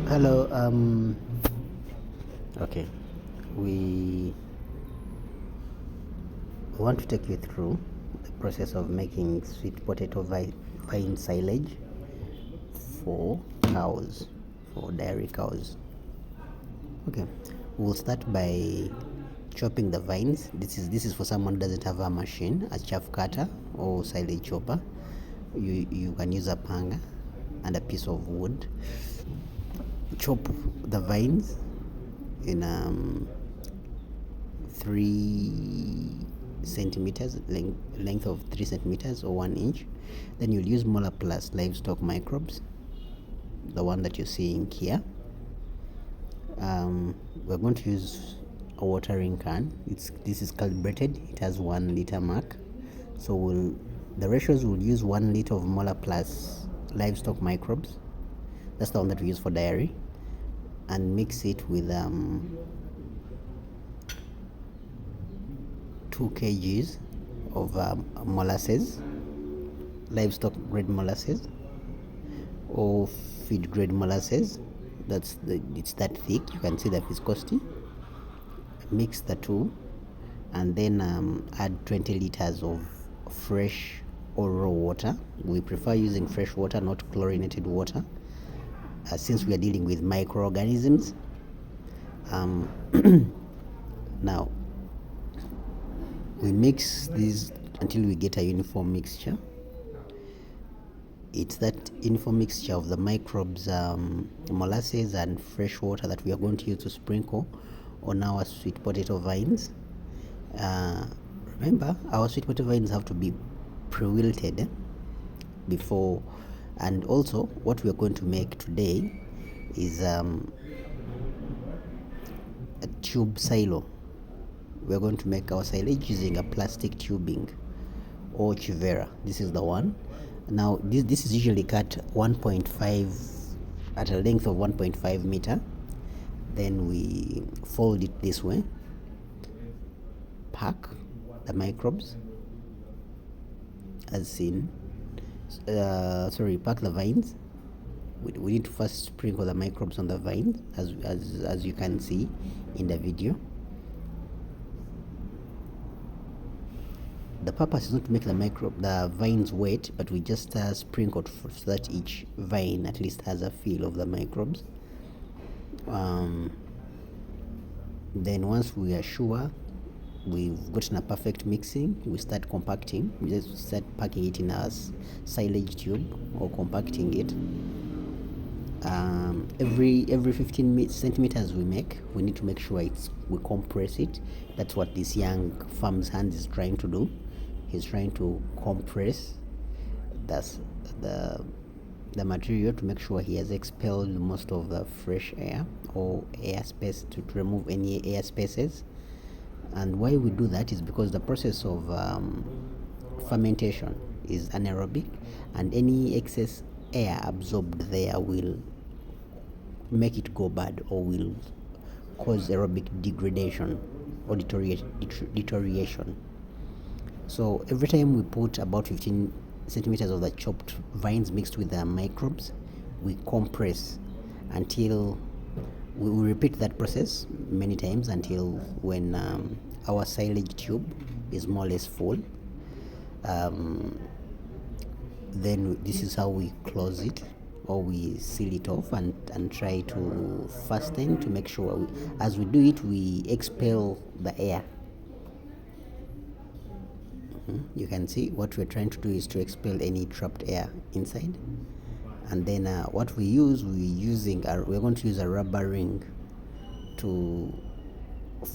Hello, okay, we want to take you through the process of making sweet potato vine silage for cows, for dairy cows. Okay, we'll start by chopping the vines. This is for someone who doesn't have a machine, a chaff cutter or silage chopper. You can use a panga and a piece of wood. Chop the vines in 3 centimeters, length of 3 centimeters or 1 inch. Then you'll use MolaPlus livestock microbes, the one that you're seeing here. We're going to use a watering can. This is calibrated, it has 1 liter mark. So the ratios will use 1 liter of MolaPlus livestock microbes. That's the one that we use for dairy, and mix it with 2 kgs of molasses, livestock grade molasses or feed grade molasses. It's that thick, you can see the viscosity. Mix the two and then add 20 liters of fresh or raw water. We prefer using fresh water, not chlorinated water, since we are dealing with microorganisms. Now we mix these until we get a uniform mixture. It's that uniform mixture of the microbes, molasses and fresh water that we are going to use to sprinkle on our sweet potato vines. Remember, our sweet potato vines have to be pre-wilted before. And also what we are going to make today is a tube silo. We're going to make our silage using a plastic tubing or chivera. This is the one. Now this is usually cut 1.5 at a length of 1.5 meter. Then we fold it this way, pack the microbes as seen. Pack the vines. We need to first sprinkle the microbes on the vines, as you can see in the video. The purpose is not to make the vines wet, but we just sprinkle so that each vine at least has a feel of the microbes. Then once we are sure we've gotten a perfect mixing, we start compacting. We just start packing it in a silage tube or compacting it. Every 15 centimeters we need to make sure we compress it. That's what this young farm's hand is trying to do. He's trying to compress the material to make sure he has expelled most of the fresh air or air space, to remove any air spaces. And why we do that is because the process of fermentation is anaerobic, and any excess air absorbed there will make it go bad or will cause aerobic degradation or deterioration. So every time we put about 15 centimeters of the chopped vines mixed with the microbes, we compress until we repeat that process many times until when our silage tube is more or less full. Then this is how we close it, or we seal it off and try to fasten to make sure as we do it we expel the air. You can see what we're trying to do is to expel any trapped air inside. And then what we're going to use a rubber ring to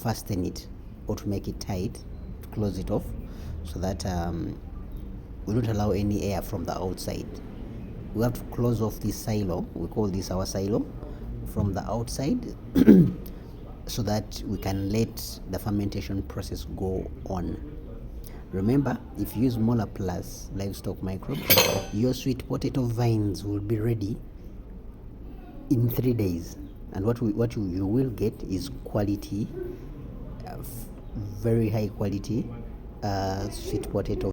fasten it or to make it tight, to close it off, so that we don't allow any air from the outside. We have to close off this silo, we call this our silo, from the outside so that we can let the fermentation process go on. Remember, if you use MolaPlus livestock microbes, your sweet potato vines will be ready in 3 days. And what you will get is quality, very high quality sweet potato